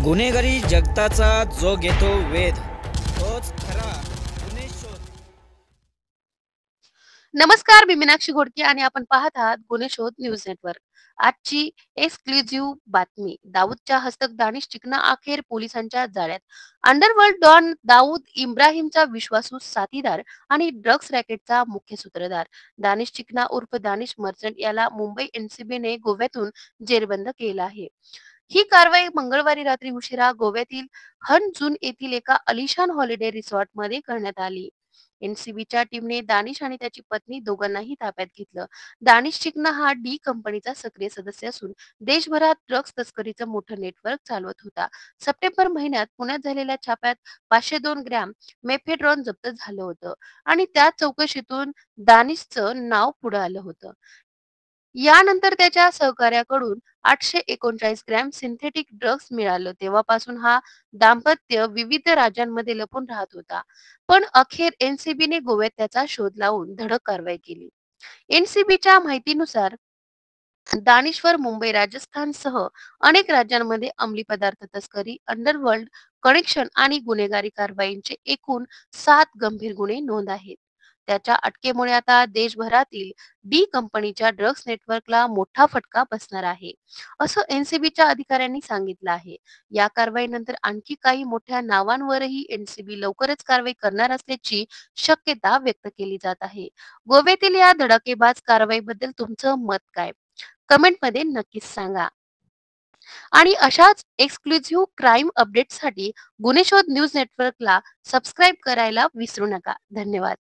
गुन्हेगारी जगताचा जो घेतो वेध तोच खरा गुन्हे शोध. नमस्कार, मी मीनाक्षी घोडके आणि आपण पाहत आहात गुन्हे शोध न्यूज नेटवर्क. आजची एक्सक्लुझिव्ह बातमी. दाऊदच्या हस्तक दानिश चिकना अखेर पोलिसांच्या जाळ्यात. अंडरवर्ल्ड डॉन दाऊद इब्राहिमचा विश्वासू साथीदार आणि ड्रग्ज रॅकेटचा मुख्य सूत्रधार दानिश चिकना उर्फ दानिश मर्चंट याला मुंबई एनसीबीने गोव्यातून जेरबंद केलं आहे. ही कारवाई मंगळवारी रात्री उशिरा गोव्यातील हनजून येथील एका अलिशान हॉलिडे रिसॉर्टमध्ये करण्यात आली. एनसीबीच्या टीमने दानिश आणि त्याची पत्नी दोघांनाही ताब्यात घेतलं. दानिश चिकना हा डी कंपनीचा सक्रिय सदस्य असून देशभरात ड्रग्ज तस्करीचं मोठं नेटवर्क चालवत होता. सप्टेंबर महिन्यात पुण्यात झालेल्या छाप्यात 502 ग्रॅम मेफेड्रॉन जप्त झालं होतं आणि त्या चौकशीतून दानिशचं नाव पुढे आलं होतं. यानंतर त्याच्या सहकार्याकडून 839 ग्रॅम सिंथेटिक ड्रग्ज मिळालं. तेव्हापासून हा दाम्पत्य विविध राज्यांमध्ये लपून राहत होता. पण अखेर एनसीबीने गोव्यात त्याचा शोध लावून धडक कारवाई केली. एनसीबीच्या माहितीनुसार दानिशवर मुंबई, राजस्थानसह अनेक राज्यांमध्ये अंमली पदार्थ तस्करी, अंडरवर्ल्ड कनेक्शन आणि गुन्हेगारी कारवाईचे एकूण 7 गंभीर गुन्हे नोंद आहेत. त्याच्या अटकेमुळे आता देशभरातील डी कंपनीच्या ड्रग्ज नेटवर्कला मोठा फटका बसणार आहे, असं एनसीबीच्या अधिकाऱ्यांनी सांगितलं आहे. या कारवाईनंतर आणखी काही मोठ्या नावांवरही एनसीबी लवकरच कारवाई करणार असल्याची शक्यता व्यक्त केली जात आहे. गोव्यातील या धडाकेबाज कारवाईबद्दल तुमचं मत काय? कमेंटमध्ये नक्कीच सांगा. आणि अशाच एक्सक्लुझिव्ह क्राईम अपडेट्ससाठी गुन्हे शोध न्यूज नेटवर्कला सबस्क्राईब करायला विसरू नका. धन्यवाद.